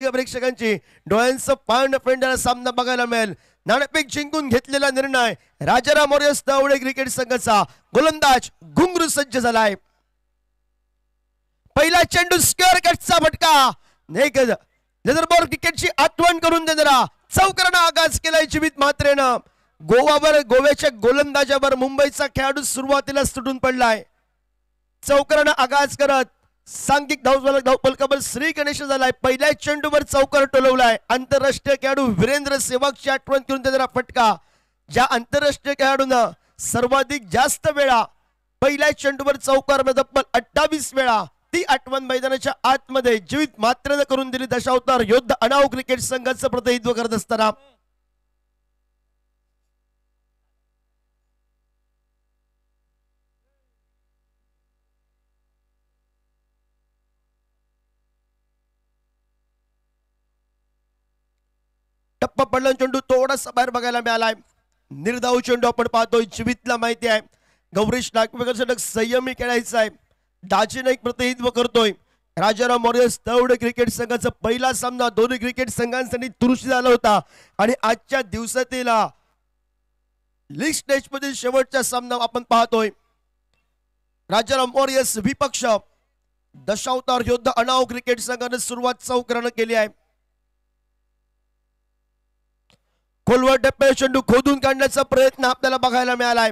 प्रेक्षकांची डोळ्यांचं पान फेंडणारा सामना बघायला मिळेल. नाणेफेक जिंकून घेतलेला निर्णय राजाराम वॉरियर्स दौंड क्रिकेट संघाचा गोलंदाज घुंगरू सज्ज झालाय. पहिला चेंडू स्क्वेअर कटचा फटका लेदर बॉल क्रिकेटची आठवण करून देणारा चौकारानं आगाज केलाय जीवित मात्रेनं. गोव्याच्या गोलंदाजावर मुंबईचा खेळाडू सुरुवातीला सुटून पडलाय. चौकारानं आगाज करत सांघिक धावफलकावर श्री गणेश झालाय. पहिल्या चेंडूवर चौकार टोलवलाय. आंतरराष्ट्रीय खेळाडू वीरेंद्र सेवागची आठवण करून देणारा फटका. ज्या आंतरराष्ट्रीय खेळाडूंना सर्वाधिक जास्त वेळा पहिल्या चेंडूवर चौकार तब्बल 28 वेळा ती आठवण मैदानाच्या आतमध्ये जीवित मात्रेनं करून दिली. दशावतार योद्धा अणाव क्रिकेट संघाचं प्रतिनिधित्व करत असताना टप्पा पडला चेंडू थोडासा बाहेर बघायला मिळालाय. निर्धाव चेंडू आपण पाहतोय. जीवितला माहिती आहे गौरीश नागवेकर संयमी खेळायचा आहे. दाजीनं एक प्रतिनिधित्व करतोय. राजाराम वॉरियर्स दौंड क्रिकेट संघाचा पहिला सामना दोन्ही क्रिकेट संघांसाठी तुरुष्टी झाला होता आणि आजच्या दिवसातील लीग स्टेज मधील शेवटचा सामना आपण पाहतोय. राजाराम वॉरियर्स विपक्ष दशावतार योद्धा अणाव क्रिकेट संघाने सुरुवात चौकारानं केली आहे. खोलवर टप्प्यात चेंडू खोदून काढण्याचा प्रयत्न आपल्याला बघायला मिळालाय.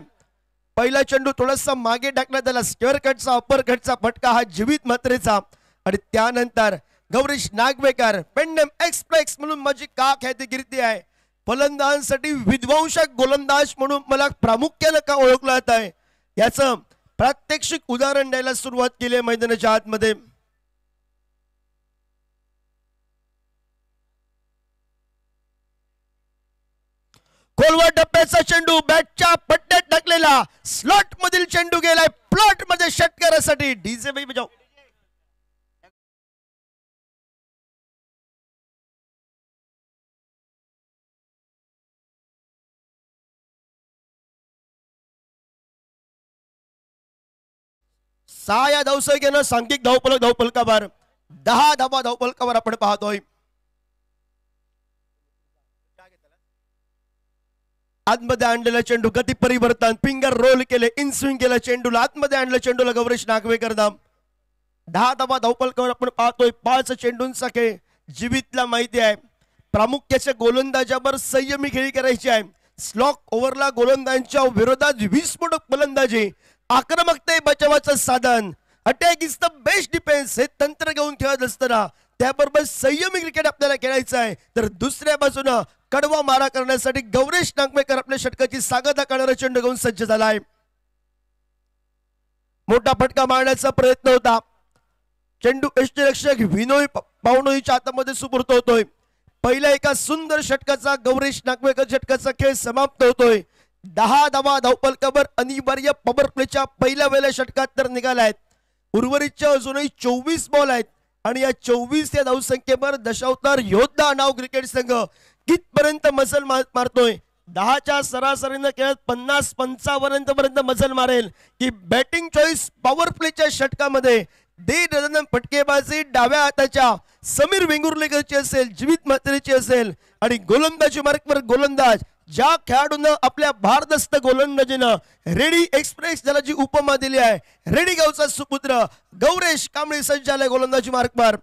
पहिला चेंडू थोडासा मागे टाकण्यात आला. स्क्वेअर कटचा अपर कटचा फटका हा जीवित मात्रेचा आणि त्यानंतर गौरीश नागवेकर पेंडम एक्सप्रेस म्हणून माझी का ख्यातिकीर्ती आहे. फलंदाजांसाठी विध्वंसक गोलंदाज म्हणून मला प्रामुख्याने का ओळखलं जात आहे याचं प्रात्यक्षिक उदाहरण द्यायला सुरुवात केली आहे मैदानाच्या आतमध्ये. खोलवर टप्प्याचा चेंडू बॅटच्या पट्ट्यात टाकलेला. स्लॉट मधील चेंडू गेलाय प्लॉट मध्ये षटकारासाठी. डीजे भाई बजाव. सहा या धावसंख्येनं सांघिक धावफलकावर 10 धावा धावफलकावर आपण पाहतोय. आतमध्ये आणलेला चेंडू गती परिवर्तन फिंगर रोल केले इन स्विंग केलं चेंडूला आतमध्ये आणलं चेंडूला गौरीश नागवेकर दाम. 10 धावा धावफलकावर आपण पाहतोय. 5 चेंडूंचा खेळ जीवितला माहिती आहे. प्रामुख्याच्या गोलंदाजावर संयमी खेळी करायची आहे. स्लॉक ओव्हरला गोलंदाजांच्या विरोधात विस्फोटक फलंदाजी आक्रमकते बचावाचं साधन attack is the best defence हे तंत्र घेऊन खेळत असताना त्याबरोबर संयमी क्रिकेट आपल्याला खेळायचं आहे. तर दुसऱ्या बाजूनं कडवा मारा करण्यासाठी गौरीश नागवेकर आपल्या षटकाची सांगता करणारा चेंडू घेऊन सज्ज झाला आहे. मोठा फटका मारण्याचा प्रयत्न होता. चेंडू यष्टीरक्षक विनोय पावणोईच्या हातामध्ये सुपूर्त होतोय. पहिल्या एका सुंदर षटकाचा गौरीश नागवेकर षटकाचा खेळ समाप्त होतोय. 10 धावा धावफलकावर अनिवार्य पॉवर प्लेच्या पहिल्या वेळेला षटकात तर निघालायत. उर्वरितच्या अजूनही 24 बॉल आहेत आणि या 24 या धावसंख्येवर दशावतार योद्धा अणाव क्रिकेट संघ कितपर्यंत मजल मारतोय. 10च्या सरासरीनं खेळत 50-55 पर्यंत मजल मारेल की बॅटिंग चॉईस पॉवर प्लेच्या षटकामध्ये फटकेबाजी डाव्या हाताच्या समीर वेंगुर्लेकरची असेल जीवित मात्रेची असेल आणि गोलंदाजी मार्कवर गोलंदाज ज्या खेळाडूंना आपल्या भारदस्त गोलंदाजीनं रेडी एक्सप्रेस ज्याला जी उपमा दिली आहे रेडी गावचा सुपुत्र गौरेश कांबळे सज्ज झालाय गोलंदाजी मार्कवर.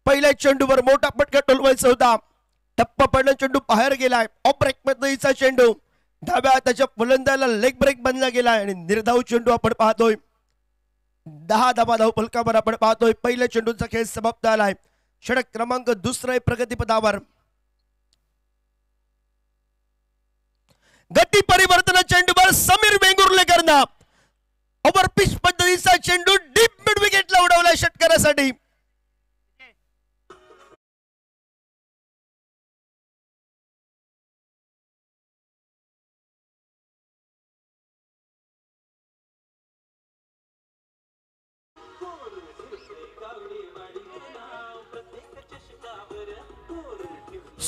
पहिल्या चेंडूवर मोठा फटका टोलवायचा होता. टप्पा पडला चेंडू बाहेर गेलाय. ऑफ ब्रेक पद्धतीचा चेंडू डाव्या हाताच्या फलंदाजाला लेग ब्रेक बनला गेलाय आणि निर्धाव चेंडू आपण पाहतोय. 10 धावा धावफलकावर आपण पाहतोय. पहिल्या चेंडूचा खेळ समाप्त झालाय. षटक क्रमांक दुसरा प्रगतीपथावर. गती परिवर्तन चेंडूवर समीर वेंगुर्लेकरनं ओव्हर पिच पद्धतीचा चेंडू डीप मिड विकेटला उडवला षटकारासाठी.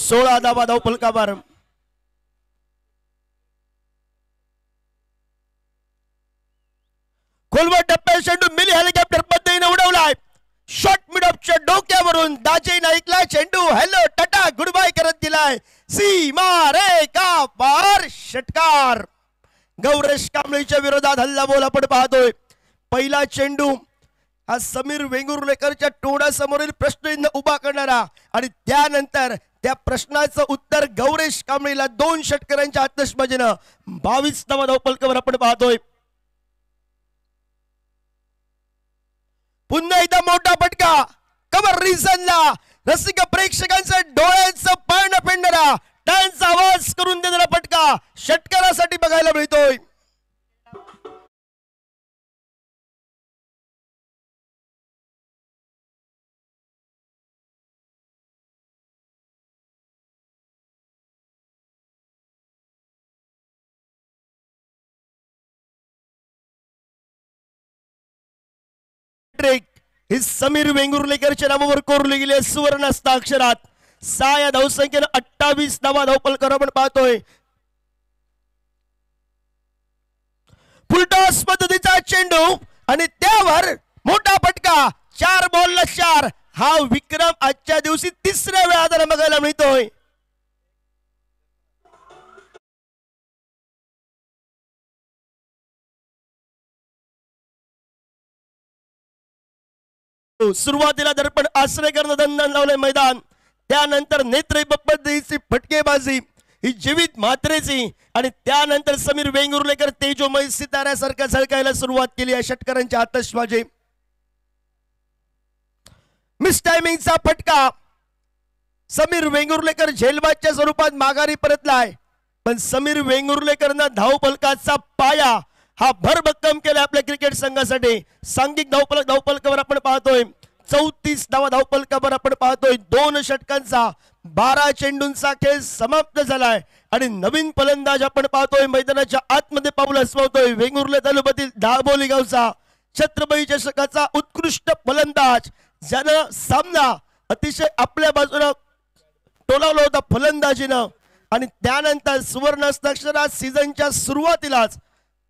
16 धावा धावफलकावर. खोलवर टप्प्यात चेंडू मिली हेलिकॉप्टर पद्धतीने उडवलाय. शॉट मिड ऑफच्या डोक्यावरून दाजे नाईकला चेंडू हॅलो टाटा गुड बाय करत दिलाय. सीमा रेखा पार. षटकार. गौरेश कांबळेच्या विरोधात हल्ला बोल आपण पाहतोय. पहिला चेंडू हा समीर वेंगुर्लेकरच्या तोंडासमोरील प्रश्न उभा करणारा आणि त्यानंतर त्या प्रश्नाचं उत्तर गौरेश कांबळेला 2 षटकारांच्या आतषबाजीनं 22 धावा धावफलकावर आपण पाहतोय. पुन्हा एकदा मोठा फटका कव्हर रिझनला. रसिक प्रेक्षकांचा डोळ्यांचं पारणं फेडणारा टाळ्यांचा आवाज करून देणारा फटका षटकारासाठी बघायला मिळतोय. ही समीर वेंगुर्लेकरच्या नावावर कोरली गेली सुवर्ण हस्ताक्षरात. 6 या धावसंख्येनं 28 धावा धावफलकावर आपण पाहतोय. फुलटॉस पद्धतीचा चेंडू आणि त्यावर मोठा फटका. 4 बॉलला 4 हा विक्रम आजच्या दिवशी 3ऱ्या वेळा बघायला मिळतोय. सुरुवातीला दर्पण आश्रय करणं दणदण लावलंय मैदान. त्यानंतर नेत्री पद्धतीची फटकेबाजी ही जीवित मात्रेची आणि त्यानंतर समीर वेंगुर्लेकर तेजोमय सिताऱ्यासारखा झळकायला सुरुवात केली आहे. षटकारांची आतषबाजी. मिस टायमिंगचा फटका. समीर वेंगुर्लेकर झेलबादच्या स्वरूपात माघारी परतलाय पण समीर वेंगुर्लेकरनं धावफलकाचा पाया हा भरभक्कम केला आपल्या क्रिकेट संघासाठी. सांघिक धावफलकावर आपण पाहतोय 34 धावा धावफलकावर आपण पाहतोय. 2 षटकांचा 12 चेंडूंचा खेळ समाप्त झालाय आणि नवीन फलंदाज आपण पाहतोय मैदानाच्या आतमध्ये पाऊल हसवतोय. वेंगुर्ले तालुक्यातील दाबोली गावचा छत्रपती चषकाचा उत्कृष्ट फलंदाज ज्यानं सामना अतिशय आपल्या बाजूला टोलावला होता फलंदाजीनं आणि त्यानंतर सुवर्ण हस्ताक्षरात सीझनच्या सुरुवातीलाच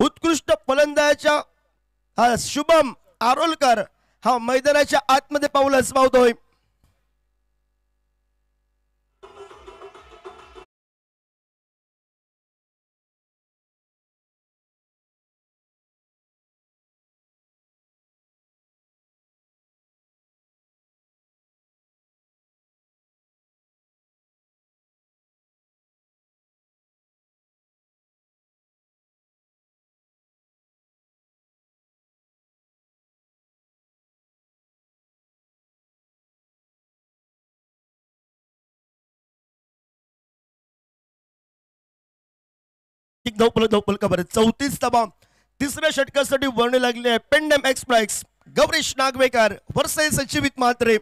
उत्कृष्ट फलंदाजाच्या शुभम आरोलकर हा मैदानाच्या आतमध्ये पाऊल हसवावतोय. धावफलकावर 34 धावा 3ऱ्या षटकासाठी वर्णी लागली आहे. पेंडम एक्सप्रेस गौरीश नागवेकर वर्सेस जीवित मात्रे.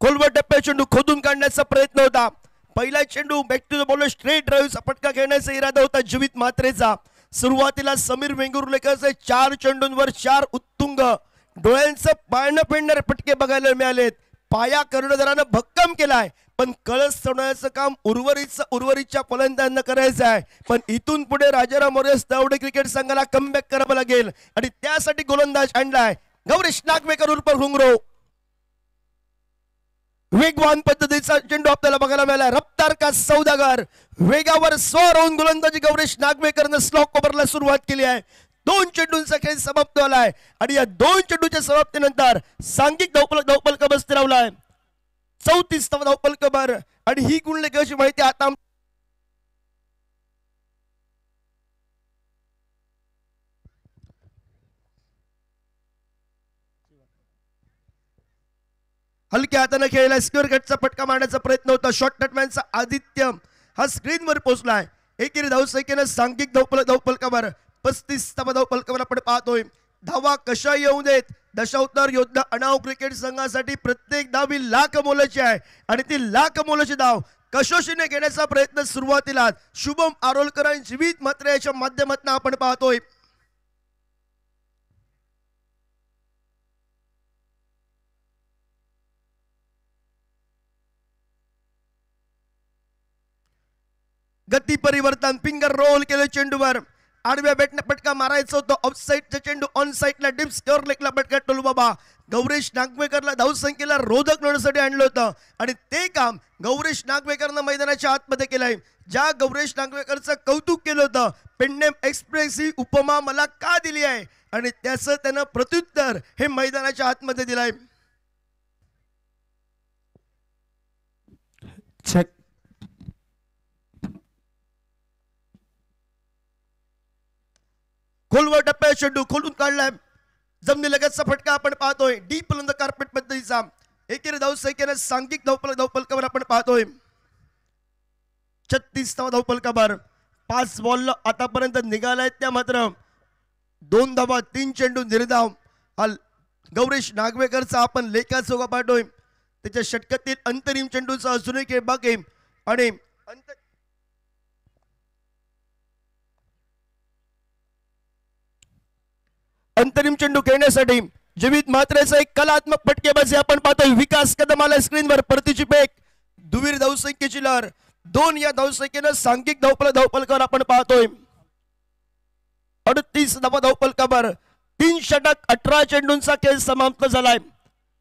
खोलवर टप्प्यात चेंडू खोदून काढण्याचा प्रयत्न होता. पहिला चेंडू back to the bowler straight ड्राईव्हचा फटका घेण्याचा इरादा होता जीवित मात्रेचा. सुरुवातीला समीर वेंगुर्लेकरचे 4 चेंडूंवर 4 उत्तुंग डोळ्यांचं पाळणं फेडणारे फटके बघायला मिळालेत. पाया कर्णधारानं भक्कम केलाय पण कळस सोडण्याचं काम उर्वरितच्या फलंदाजांना करायचं आहे. पण इथून पुढे राजाराम मोरे तावडे क्रिकेट संघाला कमबॅक करावं लागेल आणि त्यासाठी गोलंदाज आणलाय गौरीश नागवेकर उर्फ घुंगरो. वेगवान पद्धतीचा चेंडू आपल्याला बघायला मिळाला. रफ्तार का सौदागर वेगावर स्वार होऊन गोलंदाजी गौरीश नागवेकरनं स्लॉक ओव्हरला सुरुवात केली आहे. 2 चेंडूंचा खेळ समाप्त झालाय आणि या 2 चेंडूच्या समाप्तीनंतर सांघिक धावफलक स्थिरावलाय 34 धावफलकावर आणि ही गुणलेखाची माहिती आता हलक्या हाताने खेळला. स्क्वेअर कटचा फटका मारण्याचा प्रयत्न होता. शॉर्ट कटमॅनचा आदित्य हा स्क्रीनवर पोहोचलाय. एकेरी धावसंख्येनं सांघिक धावफलकावर 35 धावफलकावर आपण पाहतोय. धावा कशा येऊ देत दशावतार योद्धा अणाव क्रिकेट संघासाठी प्रत्येक धाव ही लाख मोलाची आहे आणि ती लाख मोलाची धाव कसोशीने घेण्याचा प्रयत्न सुरुवातीला शुभम आरोलकर आणि जीवित मात्रे याच्या माध्यमातून आपण पाहतोय. गती परिवर्तन, फिंगर रोल केले चेंडूवर, आडव्या बॅटने फटका मारायचा होता, ऑफ साईडचा चेंडू ऑन साईडला डीप स्क्वेअर लेगला फटका टोलू बाबा. गौरीश नागवेकरला धावसंख्येला रोधक नेण्यासाठी आणलं होतं आणि ते काम गौरीश नागवेकरनं मैदानाच्या आतमध्ये केलंय. ज्या गौरीश नागवेकरचं कौतुक केलं होतं, पेडणेम एक्सप्रेस ही उपमा मला का दिली आहे, आणि त्याचं त्यानं प्रत्युत्तर हे मैदानाच्या आतमध्ये दिलंय. खोलवर टप्प्या चेंडू खोलून काढलाय, जमिनी लगतचा फटका आपण पाहतोय, डीप ऑन द कार्पेट पद्धतीचा. एकेरी धावसंख्येने सांघिक धावफलकावर आपण पाहतोय 36वा धावफलकावर. 5 बॉल आतापर्यंत निघालाय, त्या मात्र 2 धावा 3 चेंडू निर्धाव. हा गौरीश नागवेकरचा आपण लेखाचोगा पाहतोय, त्याच्या षटकातील अंतरिम चेंडूचा अजूनही खेळ बाकी आणि अंतरिम चेंडू खेळण्यासाठी जीवित मात्रेचा एक कलात्मक फटकेबाजी आपण पाहतोय. विकास कदम आला स्क्रीनवर, परतीची पेक, दुवीर धावसंख्येची लहर, 2 या धावसंख्येनं सांघिक धावफलकावर आपण पाहतोय 38 धावा धावफलकावर. 3 षटक 18 चेंडूंचा खेळ समाप्त झालाय.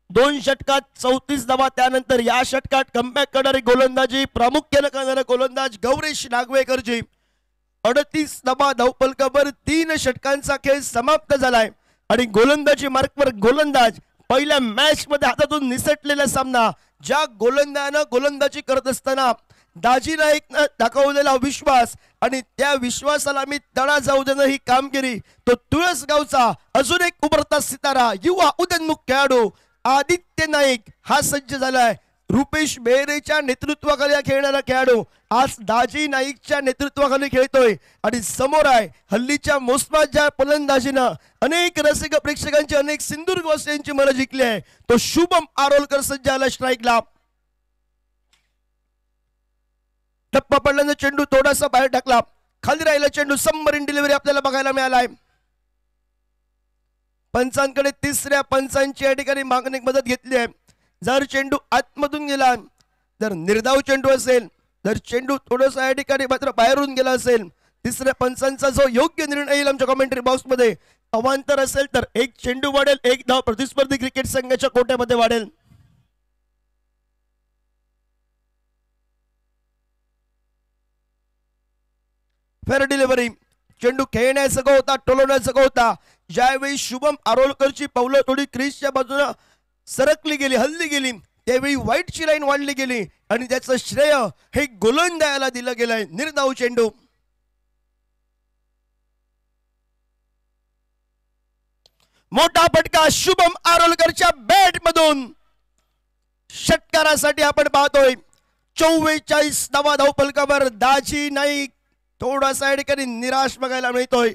2 षटकात 34 धावा. त्यानंतर या षटकात कमबॅक करणारी गोलंदाजी प्रामुख्याने करणारा गोलंदाज गौरीश नागवेकरजी. 38 धावा धावफलकावर 3 षटकांचा खेळ समाप्त झालाय आणि गोलंदाजी मार्कवर गोलंदाज. पहिल्या मॅच मध्ये हातातून निसटलेला सामना, ज्या गोलंदाजानं गोलंदाजी करत असताना दाजी नाईकनं दाखवलेला विश्वास आणि त्या विश्वासाला मी तडा जाऊ देणं ही कामगिरी, तो तुळसगावचा अजून एक उभरता सितारा, युवा उदयनमुख खेळाडू आदित्य नाईक हा सज्ज झालाय. रुपेश बेहरेच्या नेतृत्वाखाली खेळणारा खेळाडू आज दाजी नाईकच्या नेतृत्वाखाली खेळतोय आणि समोर आहे हल्लीच्या मोसमाच्या फलंदाजीनं अनेक रसिक प्रेक्षकांची, अनेक सिंधुदुर्गवासियांची मनं जिंकली आहे, तो शुभम आरोलकर सज्ज झाला स्ट्राईकला. टप्पा पडल्यानं चेंडू थोडासा बाहेर टाकला, खाली राहिला चेंडू, सबमरीन डिलिव्हरी आपल्याला बघायला मिळालाय. पंचांकडे तिसऱ्या पंचांची या ठिकाणी मागणी मदत घेतली आहे. जर चेंडू आतमधून गेला, जर निर्धाव चेंडू असेल, जर चेंडू थोडंसं या ठिकाणी मात्र बाहेरून गेला असेल, तिसऱ्या पंचांचा जो योग्य निर्णय येईल आमच्या कमेंट्री बॉक्स मध्ये, अवांतर असेल तर 1 चेंडू वाढेल, 1 धाव प्रतिस्पर्धी क्रिकेट संघाच्या कोट्यामध्ये वाढेल. फेअर डिलिव्हरी, चेंडू खेळण्याचा होता, टोलवण्याचा होता. ज्यावेळी शुभम आरोलकरची पावलं थोडी क्रीजच्या बाजूला सरकली गेली, हल्ली गेली, त्यावेळी व्हाईटची लाईन वाढली गेली आणि त्याचं श्रेय हे गोलंदाजाला दिलं गेलंय. निर्धाव चेंडू, मोठा फटका शुभम आरोलकरच्या बॅट मधून षटकारासाठी आपण पाहतोय. 44 धावा धावफलकावर दाजी नाईक थोडासा या ठिकाणी निराश बघायला मिळतोय.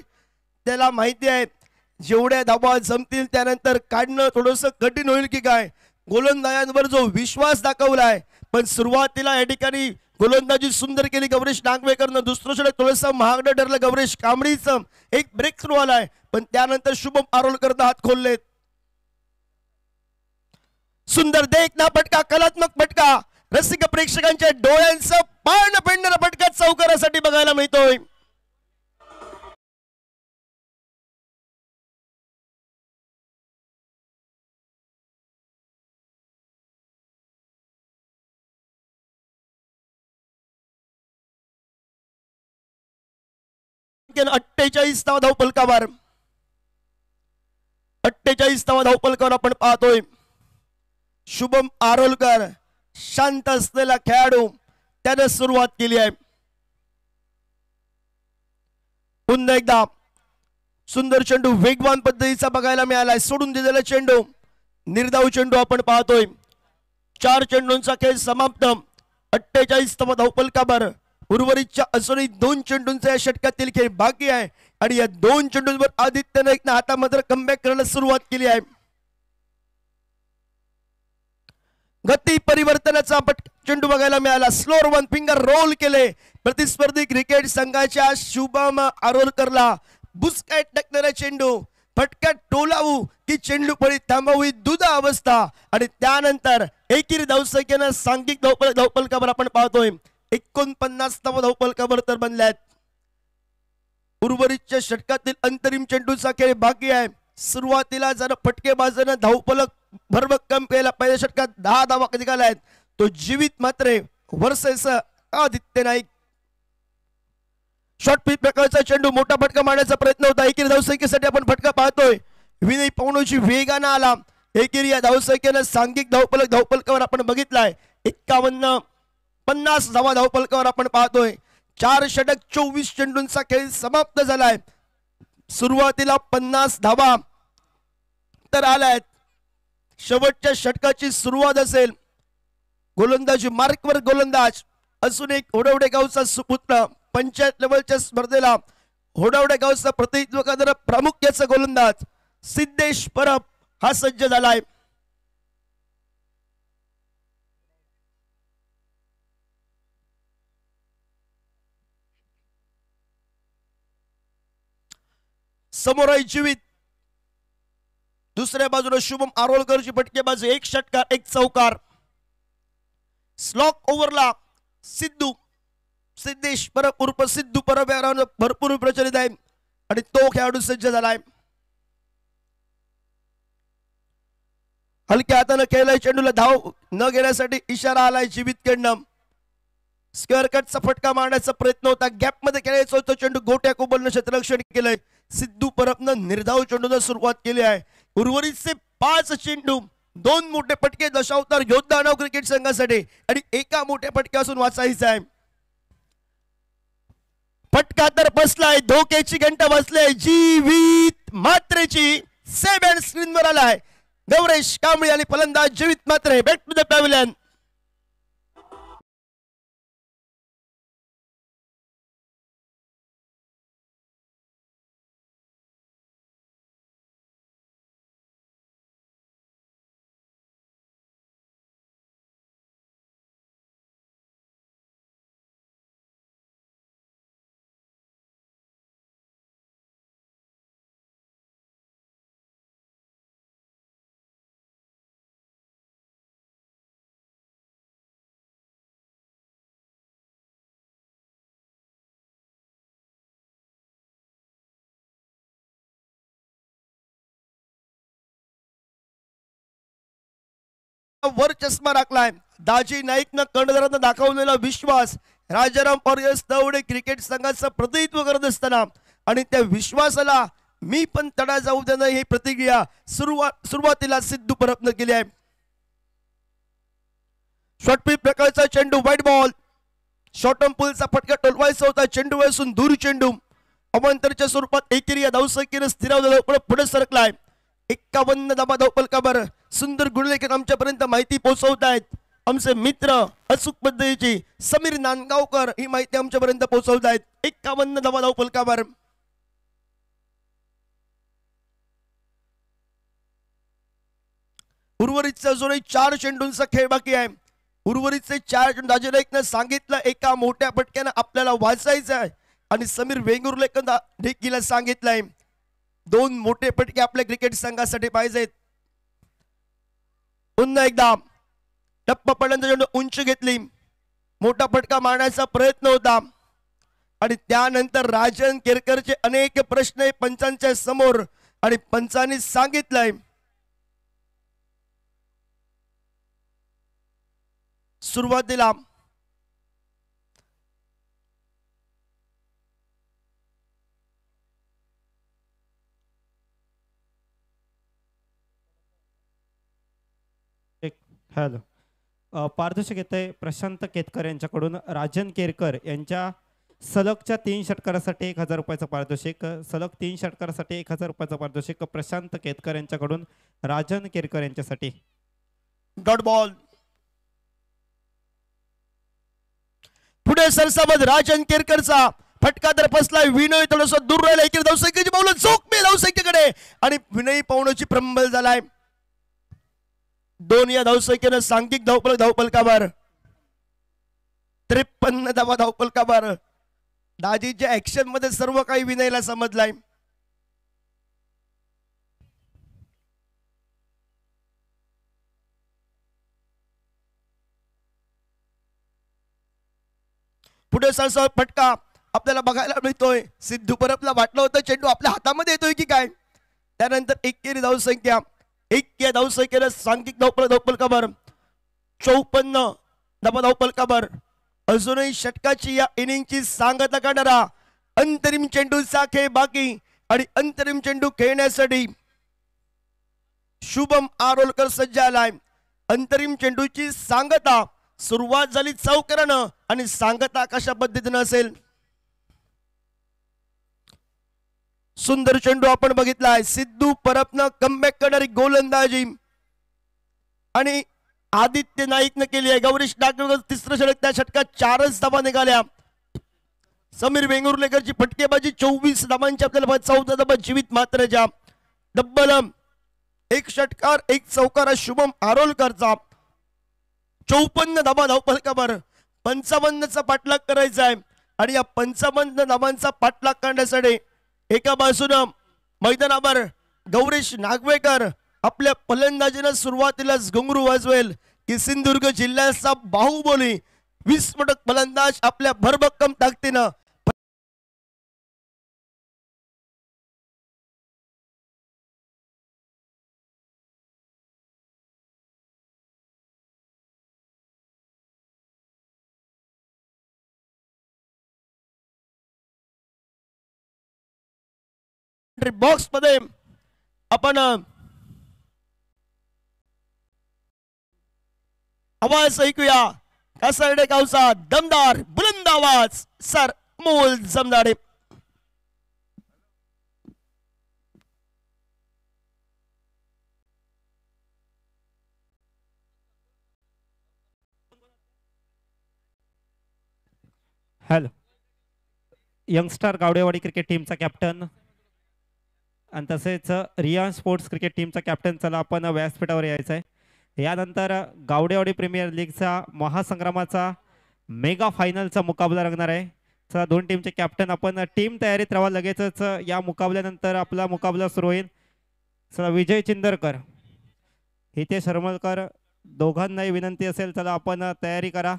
त्याला माहिती आहे जेवढ्या धावा जमतील त्यानंतर काढणं थोडंसं कठीण होईल की काय. गोलंदाजांवर जो विश्वास दाखवलाय, पण सुरुवातीला या ठिकाणी गोलंदाजी सुंदर केली गौरीश नागवेकरनं. दुसरं षटक थोडंसं महागडं ठरलं, गौरीश कांबळीचं एक ब्रेक थ्रू आलाय, पण त्यानंतर शुभम आरोलकरनं हात खोललेत. सुंदर देखना फटका, कलात्मक फटका, रसिक प्रेक्षकांच्या डोळ्यांचं पारण फेडणारा फटका चौकारासाठी बघायला मिळतोय. धाव 48 धावफलकावर 48 धावफलकावर आपण पाहतोय शुभम आरोलकर, शांत असलेला खेळाडू, त्याने सुरुवात केली आहे. पुन्हा एकदा सुंदर चेंडू वेगवान पद्धतीचा बघायला मिळालाय. सोडून दिलेला चेंडू, निर्धाव चेंडू आपण पाहतोय. 4 चेंडूंचा खेळ समाप्त. 48 धावफलकावर उर्वरितच्या अजूनही 2 चेंडूंचा या षटकातील खेळ बाकी आहे आणि या 2 चेंडूंवर आदित्य नाईकने आता मात्र कमबॅक करायला सुरुवात केली आहे. गती परिवर्तनाचा चेंडू बघायला मिळाला. स्लोअर 1 फिंगर रोल केले. प्रतिस्पर्धी क्रिकेट संघाच्या शुभम आरोलकरला बुसकाट टाकणारा चेंडू, फटका टोलावू की चेंडू फळी थांबवी, दुधा अवस्था आणि त्यानंतर एकेरी धावसंख्येनं सांघिक धावफलकावर आपण पाहतोय 49 धावफलकावर तर बनल्यात. उर्वरितच्या षटकातील अंतरिम चेंडूचा खेळ बाकी आहे. सुरुवातीला जर फटकेबाजानं धावफलक भरभक्कम केला, पहिल्या षटकात 10 धावा निघाल्या आहेत. तो जीवित मात्र versus Aditya Naik. Short pitch प्रकारचा चेंडू, मोठा फटका मारण्याचा प्रयत्न होता. एकेरी धावसंख्येसाठी आपण फटका पाहतोय. विनय पवनोची वेगानं आला. एकेरी या धावसंख्येनं सांघिक धावफलकावर आपण बघितलाय 50 धावा धावफलकावर आपण पाहतोय. 4 षटक 24 चेंडूंचा खेळ समाप्त झालाय. सुरुवातीला 50 धावा तर आल्यात. शेवटच्या षटकाची सुरुवात असेल. गोलंदाजी मार्कवर गोलंदाज असून एक होडवडे गावचा सुपुत्र, पंचायत लेवलच्या स्पर्धेला होडवडे गावचा प्रतिनिधित्व करणारा प्रामुख्याचा गोलंदाज सिद्धेश परब हा सज्ज झालाय. समोर आहे जीवित. दुसऱ्या बाजूला शुभम आरोलकरची फटकेबाजी. 1 षटकार 1 चौकार. स्लॉक ओव्हरला सिद्धेश परब उर्फ सिद्धू परब या भरपूर प्रचलित आहे आणि तो खेळाडू सज्ज झालाय. हलक्या हाताने खेळलाय. चेंडूला धाव न घेण्यासाठी इशारा आलाय जीवितकडनं. स्क्वेअर कटचा फटका मारण्याचा प्रयत्न होता. गॅप मध्ये खेळायचा होता चेंडू. गोट्या कोबलनं क्षेत्ररक्षण केलंय. सिद्धू परबनं निर्धाव चेंडूने सुरुवात केली आहे. उर्वरितचे 5 चेंडू, 2 मोठे फटके दशावतार योद्धा नाव क्रिकेट संघासाठी आणि एका मोठ्या फटक्यापासून वाचायचा आहे. फटका तर बसलाय. धोक्याची घंटा बसलाय. जीवित मात्रेची सेव्ह अँड स्क्रीनवर आलाय. गौरेश कांबळे आणि फलंदाज Jeevit Matre. Back to the pavilion. वर चष्मा राखलाय. दाजी नाईकनं कर्णधारांना दाखवलेला विश्वास राजाराम ऑरियस दवडे क्रिकेट संघाचं प्रतिनिधित्व करत असताना आणि त्या विश्वासाला मी पण तडा जाऊ देणं ही प्रतिक्रिया सुरुवातीला सिद्धू परबनं केली आहे. शॉर्टपिच प्रकारचा चेंडू, व्हाईट बॉल. शॉर्टम पुलचा फटका टोलवायचा होता. चेंडू वेळसून दूर चेंडू अवांतरच्या स्वरूपात एकेरी या धावसंख्येनं स्थिरावलेला पुढे सरकलाय. 51 धावा धावफलकावर. सुंदर गुणलेखन आमच्यापर्यंत माहिती पोहोचवत आहेत आमचे मित्र अचूक पद्धतीची समीर नांदगावकर ही माहिती आमच्यापर्यंत पोहोचवत आहेत. 51 धावा धावफलकावर. उर्वरितचा अजूनही 4 चेंडूंचा खेळ बाकी आहे. उर्वरितचे 4 चेंडू दाजी नाईकनं सांगितलं एका मोठ्या फटक्यानं आपल्याला वाचायचं आहे आणि समीर वेंगुर्लेकर देखील सांगितलंय 2 मोठे फटके आपल्या क्रिकेट संघासाठी पाहिजेत. पुन्हा एकदा टप्पा पडल्यानंतर चेंडू उंच घेतली. मोठा फटका मारण्याचा प्रयत्न होता आणि त्यानंतर राजन केरकरचे अनेक प्रश्न पंचांच्या समोर आणि पंचांनी सांगितलंय सुरुवातीला हॅलो. पारदर्शक येत आहे प्रशांत केतकर यांच्याकडून. राजन केरकर यांच्या सलगच्या 3 षटकारासाठी 1000 रुपयाचं पारितोषिक. सलग 3 षटकारासाठी 1000 रुपयाचं पारितोषिक प्रशांत केतकर यांच्याकडून राजन केरकर यांच्यासाठी. Dot ball. पुढे सरसावत राजन केरकरचा फटका तर फसलाय. विनय थोडस दूर राहिला. एकेरी धावसंख्येची पावलं चोख मी धावसंख्येकडे आणि विनय पवनची प्रंबल झालाय. 2 या धावसंख्येनं सांघिक धावफलकावर 53 धावा धावफलकावर. दाजीच्या ऍक्शन मध्ये सर्व काही विनयला समजलाय. पुढे सरसर फटका आपल्याला बघायला मिळतोय. सिद्धू परबला वाटलं होतं चेंडू आपल्या हातामध्ये येतोय की काय. त्यानंतर एकेरी धावसंख्या, एक या धावसंख्येनं सांघिक धावफलकावर 54 धावफलकावर. अजूनही षटकाची या इनिंगची सांगता करणारा अंतरिम चेंडूचा खेळ बाकी आणि अंतरिम चेंडू खेळण्यासाठी शुभम आरोलकर सज्ज आलाय. अंतरिम चेंडूची सांगता सुरुवात झाली चौकारानं आणि सांगता कशा पद्धतीनं असेल. सुंदर चेंडू आपण बघितलाय. सिद्धू परबनं कमबॅक करणारी गोलंदाजी आणि आदित्य नाईकनं केली आहे. गौरीश नागवेकर तिसरं षटक, त्या षटकात 4च धावा निघाल्या. समीर वेंगुर्लेकरची फटकेबाजी 24 धावांची आपल्याला 14 धावा जीवित मात्रच्या. डब्बल एक षटकार एक चौकार शुभम आरोलकरचा. 54 धावा धावफलकावर. 55चा पाठलाग करायचा आहे आणि या 55 धावांचा पाठलाग करण्यासाठी एका बाजूनं मैदानावर गौरीश नागवेकर आपल्या फलंदाजीनं सुरुवातीलाच घुंगरू वाजवेल की सिंधुदुर्ग जिल्ह्याचा बाहुबली विस्फोटक फलंदाज आपल्या भरभक्कम ताकदीनं बॉक्स मध्ये आपण आवाज ऐकूया. कासारडे गावचा दमदार बुलंद आवाज sir Amol Jamdade. Hello, youngster Gawadewadi cricket टीमचा कॅप्टन आणि तसेच रियान स्पोर्ट्स क्रिकेट टीमचा कॅप्टन. चला आपण व्यासपीठावर यायचं आहे. यानंतर गावडेवाडी प्रीमियर लीगचा महासंग्रामाचा मेगा फायनलचा मुकाबला रंगणार आहे. चला दोन टीमचे कॅप्टन आपण टीम तयारीत राहा. लगेचच या मुकाबल्यानंतर आपला मुकाबला सुरू होईल. चला विजय चिंदरकर, हितेश हरमलकर दोघांनाही विनंती असेल, चला आपण तयारी करा.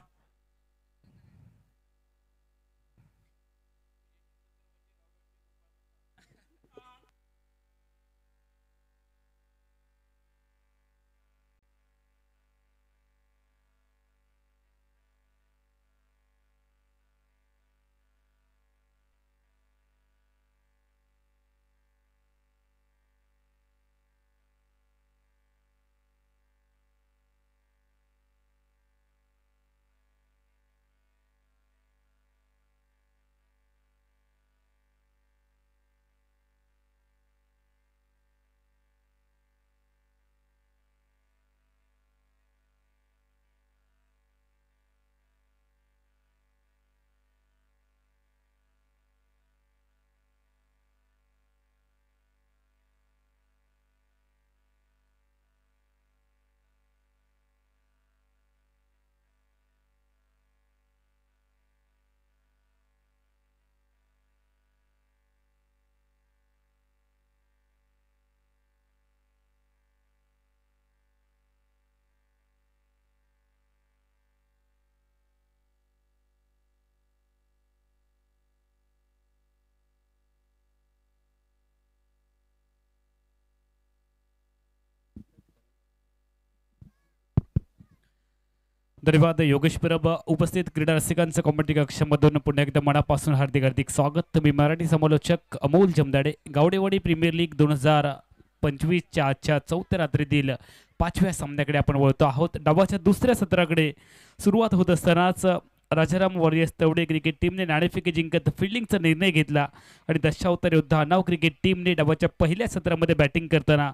धन्यवाद योगेश परब. उपस्थित क्रीडा रसिकांचं कॉमेंट्री कक्षामधून पुन्हा एकदा मनापासून हार्दिक हार्दिक स्वागत. मी मराठी समालोचक अमोल जमदाडे. गावडेवाडी प्रीमियर लीग 2025च्या आजच्या चौथ्या रात्रीतील 5व्या सामन्याकडे आपण वळतो आहोत. डावाच्या दुसऱ्या सत्राकडे सुरुवात होत असतानाच राजाराम वॉरियर्स तवडे क्रिकेट टीमने नाणेफेकी जिंकत फिल्डिंगचा निर्णय घेतला आणि दशावतार योद्धा अनाव क्रिकेट टीमने डावाच्या पहिल्या सत्रामध्ये बॅटिंग करताना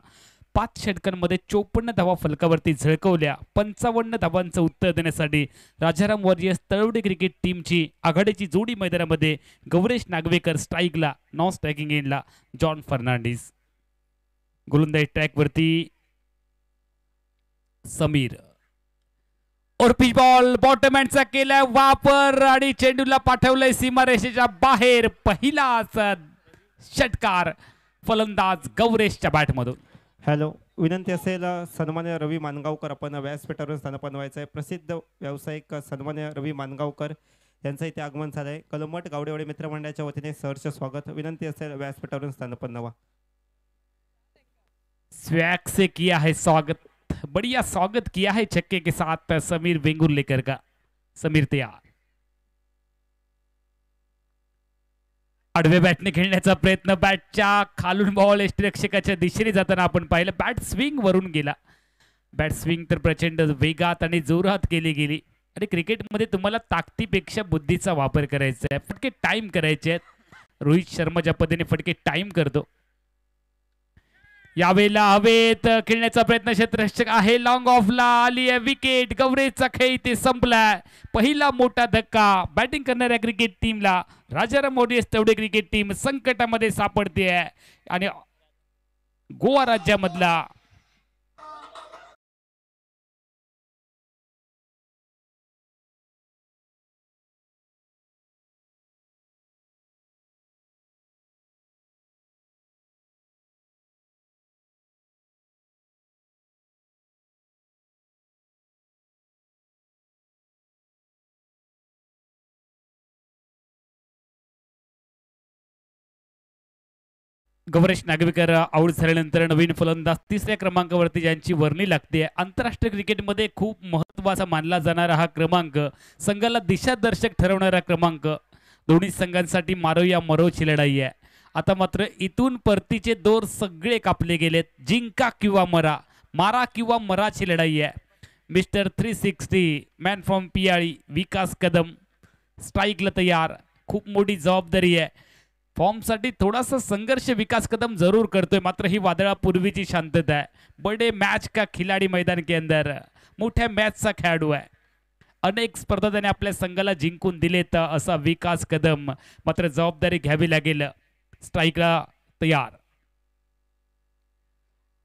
5 षटकांमध्ये 54 धावा फलकावरती झळकवल्या. 55 धावांचं उत्तर देण्यासाठी राजाराम वॉरियर्स तळवडे क्रिकेट टीमची आघाडीची जोडी मैदानामध्ये गौरेश नागवेकर स्ट्राईकला, नॉन स्ट्रायकिंग एंडला जॉन फर्नांडिस, गोलंदाजी ट्रॅकवरती समीर और पिच बॉल बॉटम हँडचा केला वापर आणि चेंडूला पाठवलंय सीमारेषेच्या बाहेर. पहिलाच षटकार फलंदाज गौरेशच्या बॅटमधून. हॅलो, विनंती असेल सन्मान्य रवी मानगावकर आपण व्यासपीठावर स्थान बनवायचं आहे. प्रसिद्ध व्यावसायिक सन्मान्य रवी मानगावकर यांचं इथे आगमन झालंय. कलमट गावडेवाडी मित्रमंडळाच्या वतीने सहर्ष स्वागत. विनंती असेल व्यासपीठावरून स्थानपन्न व्हा. स्वैग से किया है स्वागत, बढ़िया स्वागत किया है छक्के के साथ समीर वेंगुर्लेकर का. समीर तयार. आडवे बॅटने खेळण्याचा प्रयत्न, बॅटच्या खालून बॉल यष्टिरक्षकाच्या दिशेने जाताना आपण पाहिलं. बॅट स्विंग वरून गेला. बॅट स्विंग तर प्रचंड वेगात आणि जोरात केली गेली. आणि क्रिकेटमध्ये तुम्हाला ताकदीपेक्षा बुद्धीचा वापर करायचा आहे. फटके टाइम करायचे आहेत. रोहित शर्मा ज्या पद्धतीने फटके टाइम करतो, यावेळेला हवेत खेळण्याचा प्रयत्न, क्षेत्ररक्षक आहे, लॉंग ऑफला आली आहे विकेट. गवरेजचा खेळ इथे संपलाय. पहिला मोठा धक्का बॅटिंग करणाऱ्या क्रिकेट टीमला. राजाराम वॉरियर्स तेवढे क्रिकेट टीम संकटामध्ये सापडते आहे. आणि गोवा राज्यामधला गौरेश नागवेकर आऊट झाल्यानंतर नवीन फलंदाज तिसऱ्या क्रमांकावरती ज्यांची वर्णी लागते. आंतरराष्ट्रीय क्रिकेटमध्ये खूप महत्त्वाचा मानला जाणारा हा क्रमांक, संघाला दिशादर्शक ठरवणारा क्रमांक. दोन्ही संघांसाठी मारो या मरोची लढाई आहे. आता मात्र इथून परतीचे दोर सगळे कापले गेलेत. जिंका किंवा मरा, मारा किंवा मराची लढाई आहे. मिस्टर 360 मॅन फ्रॉम पियाळी विकास कदम स्ट्राईकला तयार. खूप मोठी जबाबदारी आहे. फॉर्मसाठी थोडासा संघर्ष विकास कदम जरूर करतोय, मात्र ही वादळापूर्वीची शांतता आहे. बडे मॅच का खिलाडी मैदान के अंदर, मोठ्या मॅचचा खेळाडू आहे. अनेक स्पर्धा त्याने आपल्या संघाला जिंकून दिलेत असा विकास कदम. मात्र जबाबदारी घ्यावी लागेल. स्ट्राईकला तयार.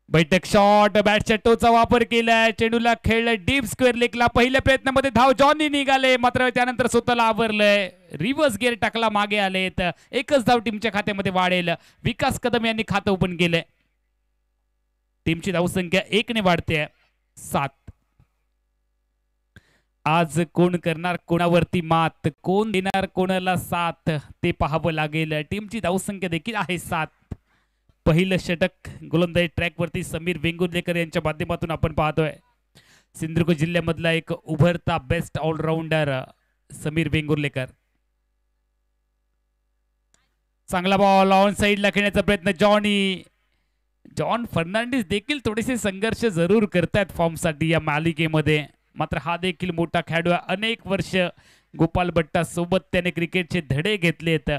बैठक शॉट, बॅटच्या टोचा वापर केलाय. चेंडूला खेळलाय डीप स्क्वेअर लेगला. पहिल्या प्रयत्नामध्ये धाव जॉनी निघाले, मात्र त्यानंतर स्वतःला आवरलंय. रिव्हर्स गिअर टाकला, मागे आलेत. एकच धाव टीमच्या खात्यामध्ये वाढेल. विकास कदम यांनी खातं ओपन केलंय. टीमची धावसंख्या 1 ने वाढते 7. आज कोण करणार कोणावरती मात, कोण देणार कोणाला साथ, ते पाहावं लागेल. टीमची धावसंख्या देखील आहे 7. पहिलं षटक गोलंदाजी ट्रॅकवरती समीर वेंगुर्लेकर यांच्या माध्यमातून आपण पाहतोय. सिंधुदुर्ग जिल्ह्यामधला एक उभरता बेस्ट ऑलराऊंडर समीर वेंगुर्लेकर. चांगला बॉल ऑन साइडला खेळण्याचा प्रयत्न. जॉन फर्नांडिस देखील थोडेसे संघर्ष जरूर करतायत फॉर्मसाठी या मालिकेमध्ये, मात्र हा देखील मोठा खेळाडू आहे. अनेक वर्ष गोपाल भट्टा सोबत त्याने क्रिकेटचे धडे घेतलेत.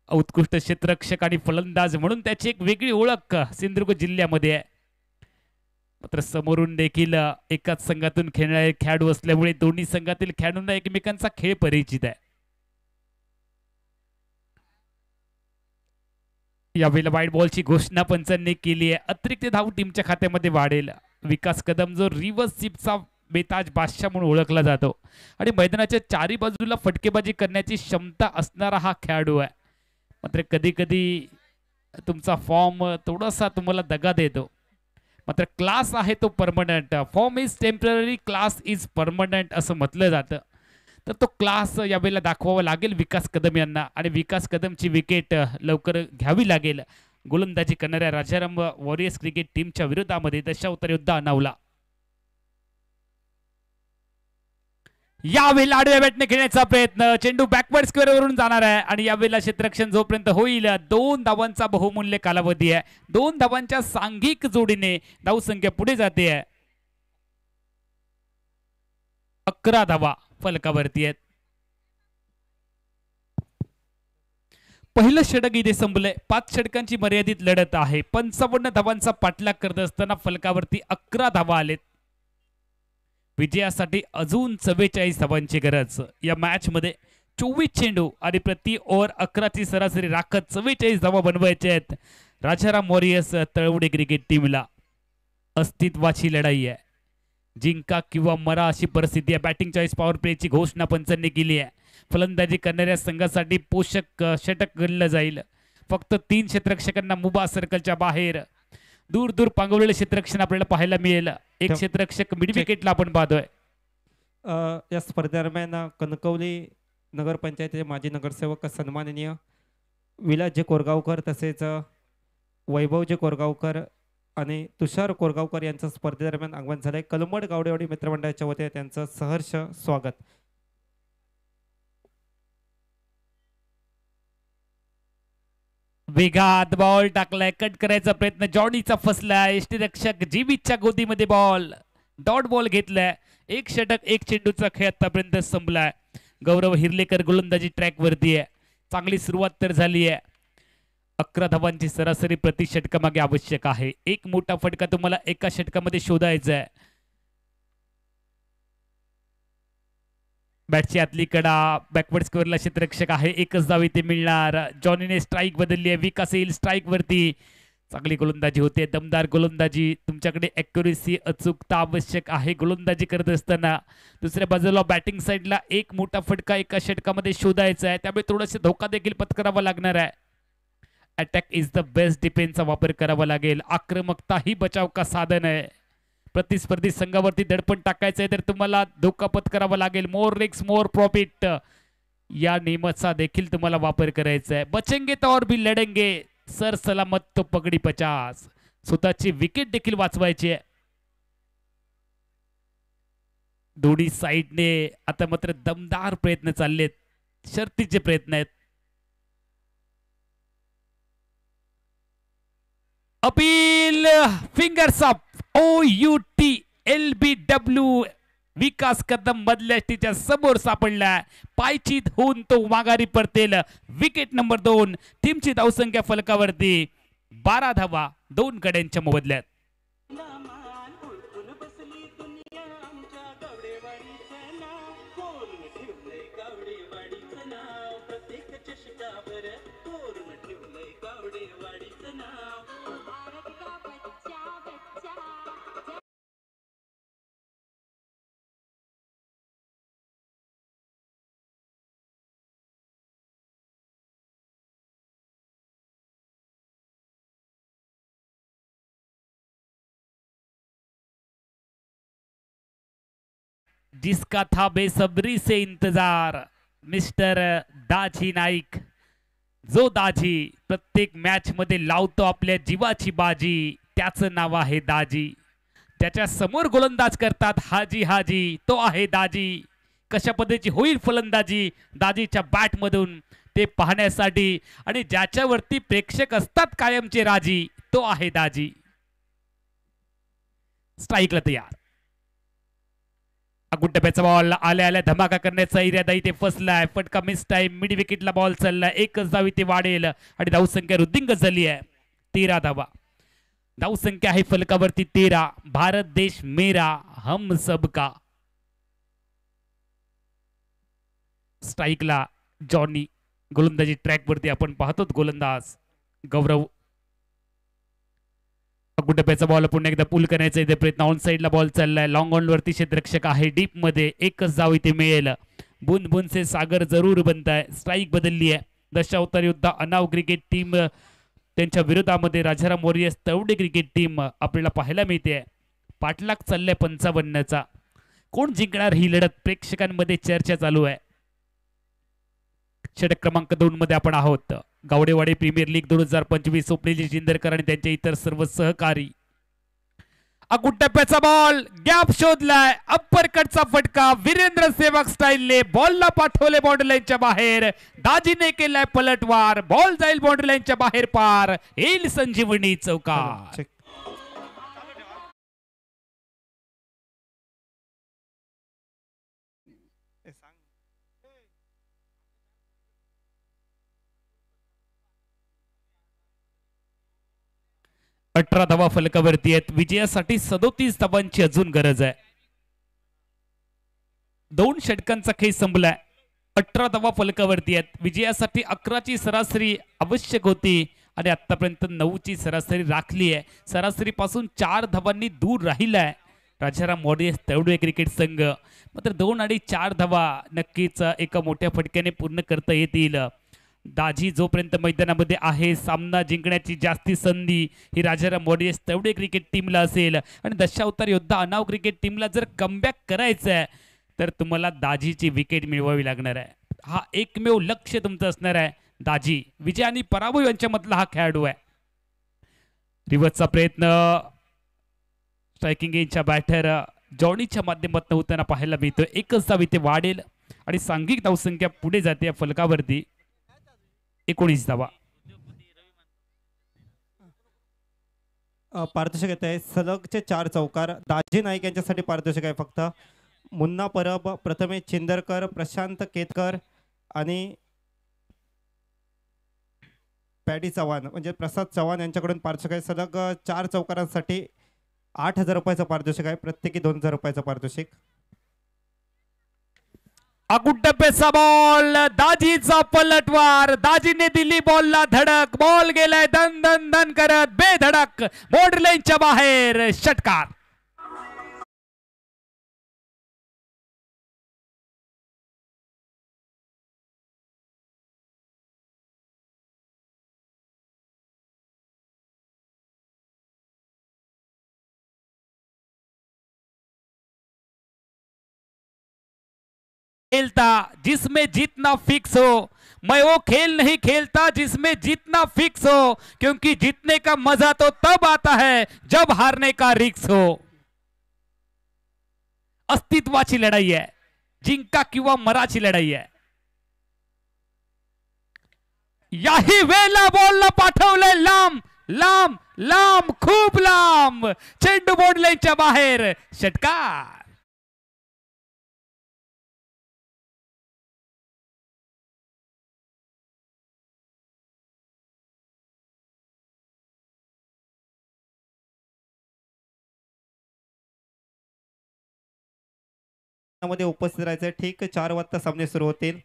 उत्कृष्ट क्षेत्ररक्षक आणि फलंदाज म्हणून त्याची एक वेगळी ओळख सिंधुदुर्ग जिल्ह्यामध्ये आहे. मात्र समोरून देखील एकाच संघातून खेळणारे खेळाडू असल्यामुळे दोन्ही संघातील खेळाडूंना एकमेकांचा खेळ परिचित आहे. यावेळेला वाईट बॉलची घोषणा पंचांनी केली आहे. अतिरिक्त धाव टीमच्या खात्यामध्ये वाढेल. विकास कदम जो रिव्हर्स स्वीपचा बेताज बादशाह म्हणून ओळखला जातो आणि मैदानाच्या चारी बाजूला फटकेबाजी करण्याची क्षमता असणारा हा खेळाडू आहे. मात्र कधी कधी तुमचा फॉर्म थोडासा तुम्हाला दगा देतो, मात्र क्लास आहे तो permanent. Form is temporary, class is permanent असं म्हटलं जातं. तर तो क्लास यावेळेला दाखवावा लागेल विकास कदम यांना. आणि विकास कदमची विकेट लवकर घ्यावी लागेल. गोलंदाजी करणाऱ्या राजाराम वॉरियर्स क्रिकेट टीमच्या विरोधामध्ये दशावतार योद्धा अनावला. यावेळेला आडव्या बॅटने खेळण्याचा प्रयत्न. चेंडू बॅकवर्ड स्क्वेअर वरून जाणार आहे आणि यावेळेला क्षेत्ररक्षण जोपर्यंत होईल 2 धावांचा बहुमूल्य कालावधी आहे. 2 धावांच्या सांघिक जोडीने धावसंख्या पुढे जाते आहे. 11 धावा फलकावरती आहेत. पहिलं षटक इथे संपलंय. 5 षटकांची मर्यादित लढत आहे. 55 धावांचा पाठलाग करत असताना फलकावरती 11 धावा आलेत. विजयासाठी अजून 44 धावांची गरज. या मॅच मध्ये 24 चेंडू आणि प्रति ओव्हर 11 ची सरासरी राखत 44 धावा बनवायच्या आहेत. राजाराम वॉरियर्स तळवडे क्रिकेट टीमला अस्तित्वाची लढाई आहे. जिंका किंवा मरा अशी परिस्थिती आहे. बॅटिंग चॉईस पॉवर प्लेची घोषणा पंचांनी केली आहे. फलंदाजी करणाऱ्या संघासाठी पोषक षटक गणलं जाईल. फक्त 3 क्षेत्ररक्षकांना मुबा सर्कलच्या बाहेर दूर दूर पांगवलेले क्षेत्ररक्षण आपल्याला पाहायला मिळेल. एक क्षेत्ररक्षक मिड विकेटला आपण पाहतोय. या स्पर्धेदरम्यान कणकवली नगरपंचायतीचे माजी नगरसेवक सन्माननीय विलासजी कोरगावकर तसेच वैभवजी कोरगावकर आणि तुषार कोरगावकर यांचं स्पर्धेदरम्यान आगमन झालंय. कलमड गावडेवाडी मित्रमंडळाच्या वतीने त्यांचं सहर्ष स्वागत. वेगात बॉल टाकलाय, कट करायचा प्रयत्न जॉनीचा फसलाय. यष्टीरक्षक जीवितच्या गोदीमध्ये बॉल, डॉट बॉल घेतलाय. एक षटक एक चेंडूचा खेळ आतापर्यंत संपलाय. गौरव हिरलेकर गोलंदाजी ट्रॅक वरती आहे. चांगली सुरुवात तर झाली आहे. 11 धावांची सरासरी प्रति षटकामागे आवश्यक आहे. एक मोठा फटका तुम्हाला एका षटकामध्ये शोधायचा आहे. बॅटची आतली कडा, बॅकवर्ड स्क्वेअरला क्षेत्ररक्षक आहे. एकच धाव इथे मिळणार. जॉनीने स्ट्राईक बदलली आहे. विकास येईल स्ट्राईक वरती. चांगली गोलंदाजी होते, दमदार गोलंदाजी. तुमच्याकडे ॲक्युरेसी, अचूकता आवश्यक आहे गोलंदाजी करत असताना. दुसऱ्या बाजूला बॅटिंग साईडला एक मोठा फटका एका षटकामध्ये शोधायचा आहे. त्यामुळे थोडासा धोका देखील पत्करावा लागणार आहे. अटॅक इज द बेस्ट डिफेन्सचा वापर करावा लागेल. आक्रमकता ही बचाव का साधन आहे. प्रतिस्पर्धी संघावरती दडपण टाकायचं आहे तर तुम्हाला धोका पत्करावा लागेल. मोर रिस्क मोर प्रॉफिट या नियमाचा देखील तुम्हाला वापर करायचा आहे. बचेंगे तो और भी लढेंगे, सर सलामत तो पगडी 50. स्वतःची विकेट देखील वाचवायची आहे. दोन्ही साईडने आता मात्र दमदार प्रयत्न चाललेत, शर्तीचे प्रयत्न आहेत. Appeal fingers up OUTLBW. विकास कदम मधल्या टीच्या समोर सापडला. पायचीत होऊन तो माघारी परतेल. Wicket number 2. टीमची धावसंख्या फलकावरती 12 धावा 2 गड्यांच्या मोबदल्यात. जिसका था बेसब्री से इंतजार, मिस्टर दाजी नाईक. जो दाजी प्रत्येक मॅच मध्ये लावतो आपल्या जीवाची बाजी, त्याचं नाव आहे दाजी. त्याच्या समोर गोलंदाज करतात हाजी हाजी, तो आहे दाजी. कशा पद्धतीची होईल फलंदाजी दाजीच्या बॅट मधून ते पाहण्यासाठी आणि ज्याच्यावरती प्रेक्षक असतात कायमचे राजी, तो आहे दाजी. स्ट्राईकला तयार. गुड्डब्याचा बॉल आल्या आल्या धमाका करण्याचा इरादा इथे फसलाय. फटका मिस टाइम. मिड विकेटला बॉल चाललाय. एकच धाव इथे वाढेल आणि धावसंख्या रुद्दिंग झाली आहे. 13 धावा धावसंख्या आहे फलकावरती 13. भारत देश मेरा हम सबका. स्ट्राईकला जॉनी. गोलंदाजी ट्रॅक वरती आपण पाहतो गोलंदाज गौरव. गुड्डब्याचा बॉल पुन्हा एकदा पुल करण्याचा इथे प्रयत्न. ऑन साइडला बॉल चाललाय. लॉंग ऑन वरती क्षेत्ररक्षक आहे. डीप मध्ये एकच धाव इथे मिळेल. बुन बुन से सागर जरूर बनताय. स्ट्राईक बदलली आहे. दशावतार योद्धा अनाव क्रिकेट टीम त्यांच्या विरोधामध्ये राजाराम वॉरियर्स तवडे क्रिकेट टीम आपल्याला पाहायला मिळते. पाठलाग चाललाय 55चा. कोण जिंकणार ही लढत प्रेक्षकांमध्ये चर्चा चालू आहे. षटक क्रमांक 2 मध्ये आपण आहोत. Gawdewadi premier league 2025. स्वप्नील जिंदरकर आणि त्यांचे इतर सर्व सहकारी. गुड्डप्याचा बॉल गॅप शोधलाय. अप्पर कटचा फटका. वीरेंद्र सेवक स्टाईलने बॉलला पाठवले बाउंड्री लाईनच्या बाहेर. दाजीने केलाय पलटवार. बॉल जाईल बाउंड्री लाईनच्या बाहेर पार. येईल संजीवनी चौकार. 18 धावा फलकावरती आहेत. विजयासाठी 37 धावांची अजून गरज आहे. 2 षटकांचा खेळ संपलाय. 18 धावा फलकावरती आहेत. विजयासाठी 11ची सरासरी आवश्यक होती आणि आतापर्यंत 9ची सरासरी राखली आहे. सरासरीपासून 4 धावांनी दूर राहिलाय राजाराम वॉरियर्स तवडे क्रिकेट संघ. मात्र 2 आणि 4 धावा नक्कीच एका मोठ्या फटक्याने पूर्ण करता येतील. दाजी जोपर्यंत मैदानामध्ये आहे, सामना जिंकण्याची जास्ती संधी ही राजाराम वॉरियर्स तवडे क्रिकेट टीमला असेल. आणि दशावतार योद्धा अनाव क्रिकेट टीमला जर कमबॅक करायचं आहे तर तुम्हाला दाजीची विकेट मिळवावी लागणार आहे. हा एकमेव लक्ष तुमचं असणार आहे. दाजी विजय आणि पराभव यांच्यामधला हा खेळाडू आहे. रिव्हर्सचा प्रयत्न स्ट्रायकिंग रेंजच्या बॅटर जॉनीच्या माध्यमातून होताना पाहायला मिळतो. एकच धाव इथे वाढेल आणि सांघिक धावसंख्या पुढे जाते या फलकावरती. 19 धावा. पारदर्शक येत आहे सलगचे 4 चौकार. दाजी नाईक यांच्यासाठी पारदर्शक आहे फक्त. मुन्ना परब, प्रथमेश चिंदरकर, प्रशांत केतकर आणि पॅडी चव्हाण म्हणजे प्रसाद चव्हाण यांच्याकडून पारदर्शक आहे. सलग 4 चौकारांसाठी 8,000 रुपयाचं पारितोषिक आहे. प्रत्येकी 2,000 रुपयाचं पारितोषिक. अगुड्डपेचा बॉल, दाजीचा पलटवार. दाजीने दिली बॉलला धडक. बॉल गेलाय धन धन धन करत बेधडक बॉर्डर लाईनच्या बाहेर. षटकार. खेलता जिसमें जीतना फिक्स हो, मैं वो खेल नहीं खेलता जिसमें जीतना फिक्स हो, क्योंकि जीतने का मजा तो तब आता है जब हारने का रिस्क हो. अस्तित्वाची लढाई आहे. जिंका किंवा मराची लढाई आहे. याही वेळेला बॉलला पाठवलंय लांब लांब लांब खूप लांब. चेंडू बॉर्डर लाईनच्या बाहेर. षटकार. मध्ये उपस्थित राहायचं. ठीक 4 वाजता सामने सुरू होतील.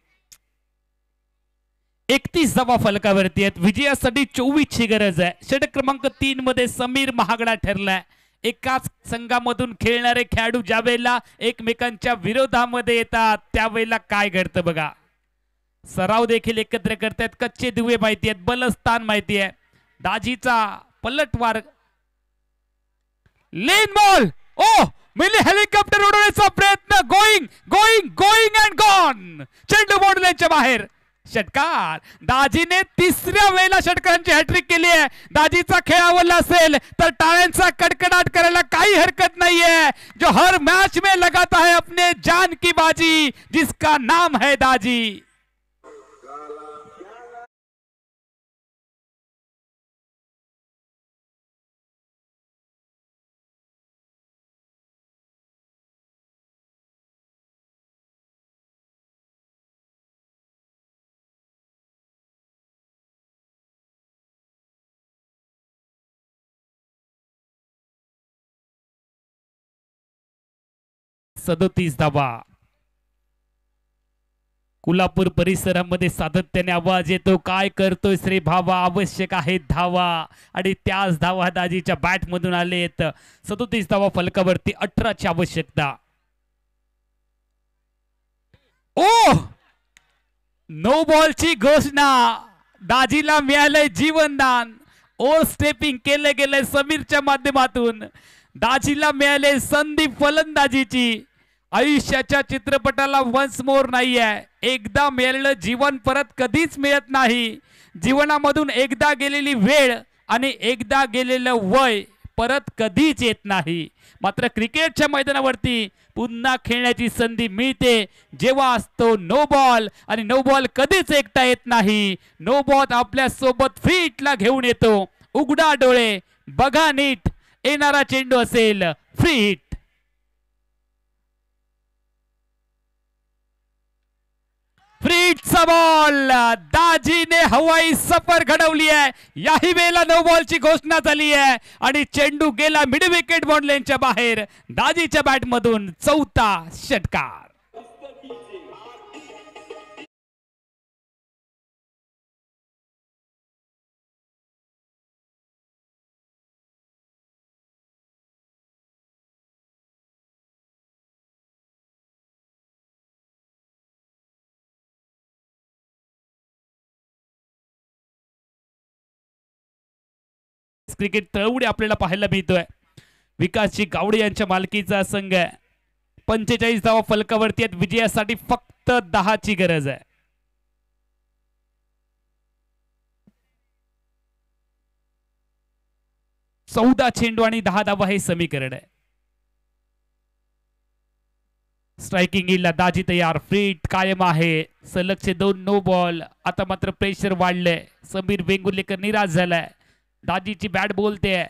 31 धावा फलकावरती आहेत. विजयासाठी 24 ची गरज आहे. षटक क्रमांक 3 मध्ये समीर महागडा ठरलाय. एकाच संघामधून खेळणारे खेळाडू ज्या वेळेला एकमेकांच्या विरोधामध्ये येतात त्यावेळेला काय घडतं बघा. सराव देखील एकत्र करतायत. कच्चे दुवे माहिती आहेत. बलस्थान माहिती आहे. दाजीचा पलटवार. लेन बॉल. ओ मिली हेलिकॉप्टर उडवण्याचा प्रयत्न. Going going going and gone. चेंडू बॉर्डर लाईनच्या बाहेर. षटकार. दाजीने 3ऱ्या वेळेला षटकारांची हॅट्रिक केली आहे. दाजीचा खेळ आवडला असेल तर टाळ्यांचा कडकडाट करायला काही हरकत नाहीये. जो हर मैच में लगाता है अपने जान की बाजी, जिसका नाम है दाजी. सदोतीस धावा. कोल्हापूर परिसरामध्ये सातत्याने आवाज येतो. काय करतोय श्री भावा, आवश्यक आहे धावा. आणि त्याच धावा दाजीच्या बॅट मधून आलेत. 37 धावा फलकावरती. 18 ची आवश्यकता. ओ नो बॉलची घोषणा. दाजीला मिळालंय जीवनदान. ओव्हर स्टेपिंग केले गेले समीरच्या माध्यमातून. दाजीला मिळाले संधी फलंदाजीची. आयुष्याच्या चित्रपटाला वन्स मोर नाही आहे. एकदा मिळालेलं जीवन परत कधीच मिळत नाही. जीवनामधून एकदा गेलेली वेळ आणि एकदा गेलेलं वय परत कधीच येत नाही. मात्र क्रिकेटच्या मैदानावरती पुन्हा खेळण्याची संधी मिळते जेव्हा असतो नो बॉल. आणि नो बॉल कधीच एकटा येत नाही. नो बॉल आपल्या सोबत फ्रीटला घेऊन येतो. उघडा डोळे, बघा नीट. येणारा चेंडू असेल फ्री हिट. फ्रीटचा बॉल. दाजीने हवाई सफर घडवली आहे. याही वेळेला नो बॉलची घोषणा झाली आहे आणि चेंडू गेला मिड विकेट बॉर्डर लाईनच्या बाहेर. दाजीच्या बॅट मधून 4था षटकार. क्रिकेट तळवडे आपल्याला पाहायला मिळतोय. विकासजी गावडे यांच्या मालकीचा संघ आहे. 45 धावा फलकावरती आहेत. विजयासाठी फक्त 10 ची गरज आहे. 14 चेंडू आणि 10 धावा हे समीकरण आहे. स्ट्रायकिंग इला दाजी तयार, फ्रीट कायम आहे, सलगचे 2 नो बॉल. आता मात्र प्रेशर वाढलंय, समीर वेंगुर्लेकर निराश झालाय. दाजीची बॅट बोलते,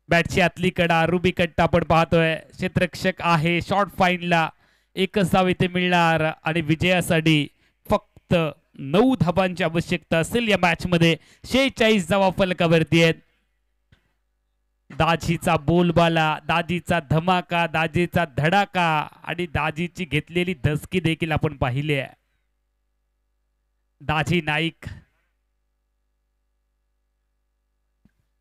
बॅटची आतली कडा रुबी कट्टा आपण पाहतोय. क्षेत्ररक्षक आहे, शॉर्ट फाईनला एकच धाव इथे मिळणार आणि विजयासाठी फक्त 9 धावांची आवश्यकता असेल या मॅच मध्ये. 46 धावा फलकावरती आहेत. दाजीचा बोलबाला, दाजीचा धमाका, दाजीचा धडाका आणि दाजीची घेतलेली धसकी देखील आपण पाहिली आहे. दाजी नाईक,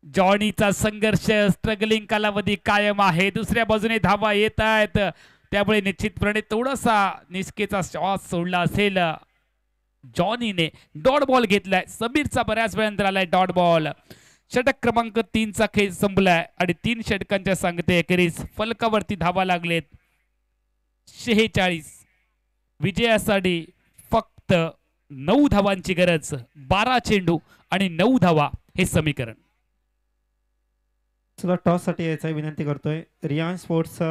जॉनीचा संघर्ष, स्ट्रगलिंग कालावधी कायम आहे. दुसऱ्या बाजूने धावा येत आहेत, त्यामुळे निश्चितपणे थोडासा निष्केचा श्वास सोडला असेल. जॉनीने डॉट बॉल घेतलाय, समीरचा बऱ्याच वेळानंतर आलाय डॉट बॉल. षटक क्रमांक 3चा खेळ संपलाय आणि 3 षटकांच्या सांगते अखेरीस फलकावरती धावा लागलेत 46. विजयासाठी फक्त 9 धावांची गरज. 12 चेंडू आणि 9 धावा हे समीकरण. चला टॉस साठी यायचा विनंती करतोय. रियान स्पोर्ट्स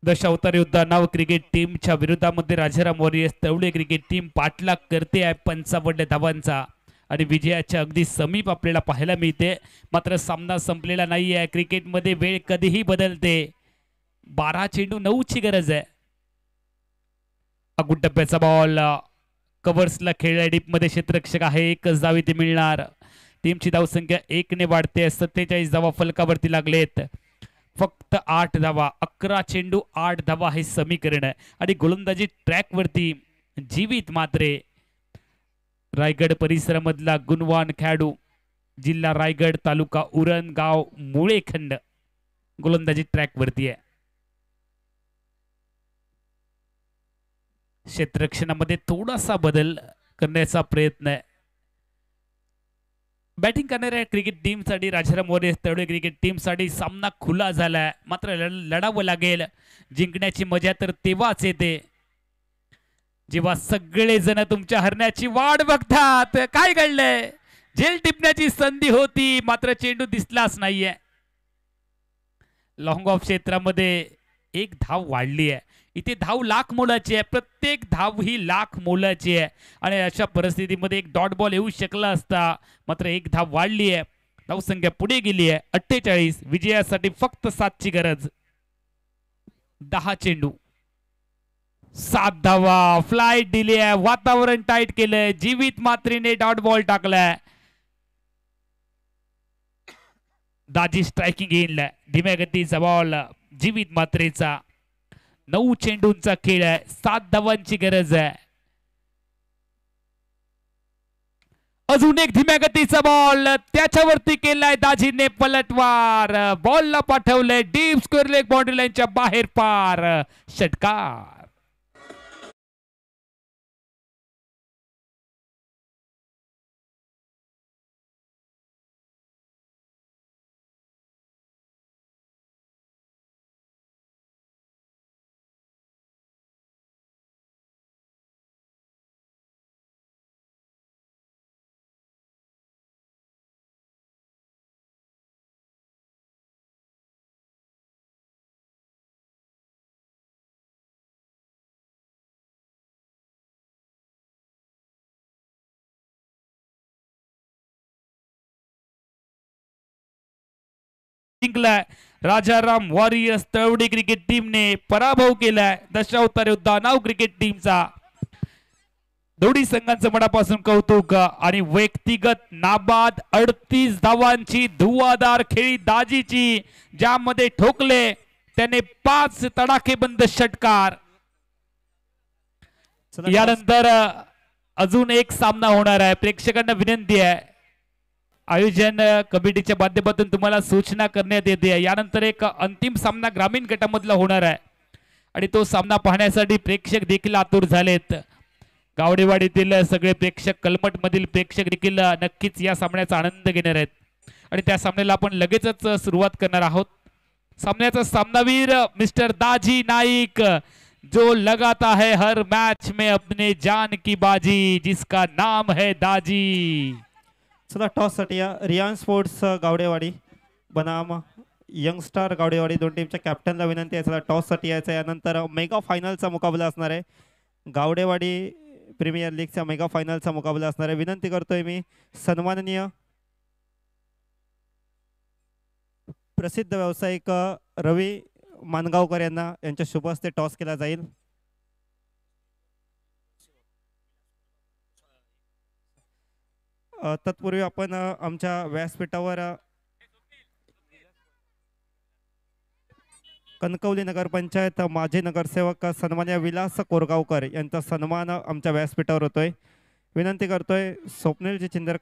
दशावतार योद्धा नाव क्रिकेट टीमच्या विरोधामध्ये राजाराम वॉरियर्स तवडे क्रिकेट टीम पाठलाग करते आहे 55 धावांचा आणि विजयाच्या अगदी समीप आपल्याला पाहायला मिळते. मात्र सामना संपलेला नाही आहे. क्रिकेटमध्ये वेळ कधीही बदलते. 12 चेंडू 9 ची गरज आहे. अगुड टप्प्याचा बॉल कव्हर्सला खेळला, डीप मध्ये क्षेत्ररक्षक आहे, एकच धाव इथे मिळणार. टीमची धावसंख्या 1 ने वाढते. 47 धावा फलकावरती लागलेत. फक्त 8 धावा, 11 चेंडू 8 धावा हे समीकरण आहे आणि गोलंदाजी ट्रॅक वरती जीवित मात्रे. रायगड परिसरामधला गुणवान खेळाडू, जिल्हा रायगड, तालुका उरण, गाव मुळेखंड, गोलंदाजी ट्रॅक वरती आहे. क्षेत्ररक्षणामध्ये थोडासा बदल करण्याचा प्रयत्न आहे. बॅटिंग करणाऱ्या क्रिकेट टीमसाठी राजाराम वॉरियर्स तवडे क्रिकेट टीमसाठी सामना खुला झालाय. मात्र लढावं लागेल. जिंकण्याची मजा तर तेव्हाच येते जेव्हा सगळे जण तुमच्या हरण्याची वाट बघतात. काय घडलंय? झेल टिपण्याची संधी होती, मात्र चेंडू दिसलाच नाहीये. लॉंग ऑफ क्षेत्रामध्ये 1 धाव वाढली आहे. इथे धाव लाख मोलाची आहे. प्रत्येक धाव ही लाख मोलाची आहे आणि अशा परिस्थितीमध्ये एक डॉट बॉल येऊ शकला असता. मात्र 1 धाव वाढली आहे. धावसंख्या पुढे गेली आहे 48. विजयासाठी फक्त 7 ची गरज. 10 चेंडू 7 धावा. फ्लाईट दिली आहे, वातावरण टाईट केलंय, जीवित मात्रेने डॉट बॉल टाकलाय. दाजी स्ट्रायकिंग येईल, धीम्या गतीचा बॉल, जीवित मात्रेचा. 9 चेंडूंचा खेळ आहे. 7 धावांची गरज आहे. अजून एक धीम्या गतीचा बॉल, त्याच्यावरती केलाय दाजीने पलटवार. बॉलला पाठवलंय डीप स्क्वेअर लेग बाउंड्री लाईनच्या बाहेर पार. षटकार. जिंकलाय राजाराम वॉरियर्स तळवडी क्रिकेट टीमने पराभव केलाय दशावतार योद्धा नाव क्रिकेट टीमचा. दोन्ही संघांचं मनापासून कौतुक आणि व्यक्तिगत नाबाद 38 धावांची धुवाधार खेळी दाजीची, ज्यामध्ये ठोकले त्याने 5 तडाखेबंद षटकार. यानंतर अजून एक सामना होणार आहे. प्रेक्षकांना विनंती आहे, आयोजन कमिटीच्या माध्यमातून तुम्हाला सूचना करण्यात येते. यानंतर एक अंतिम सामना ग्रामीण गटामधला होणार आहे आणि तो सामना पाहण्यासाठी प्रेक्षक देखील आतुर झालेत. गावडेवाडीतील सगळे प्रेक्षक, कलमट मधील प्रेक्षक देखील नक्कीच या सामन्याचा आनंद घेणार आहेत आणि त्या सामन्याला आपण लगेचच सुरुवात करणार आहोत. सामन्याचा सामनावीर मिस्टर दाजी नाईक, जो लगाता है हर मैच में अपने जान की बाजी, जिसका नाम है दाजी. चला टॉस साठी या रियान स्पोर्ट्स गावडेवाडी बनाम यंग स्टार गावडेवाडी दोन टीमच्या कॅप्टनला विनंती आहे. चला टॉस साठी यायचं. यानंतर मेगा फायनलचा मुकाबला असणार आहे. गावडेवाडी प्रीमियर लीगचा मेगा फायनलचा मुकाबला असणार आहे. विनंती करतोय मी सन्माननीय प्रसिद्ध व्यावसायिक रवी मानगावकर यांना यांच्या शुभ हस्ते टॉस केला जाईल. तत्पूर्वी आपण आमच्या व्यासपीठावर कणकवली नगरपंचायत माजी नगरसेवक सन्मान्य विलास कोरगावकर यांचा सन्मान आमच्या व्यासपीठावर होतोय. विनंती करतोय स्वप्नीलजी चिंदर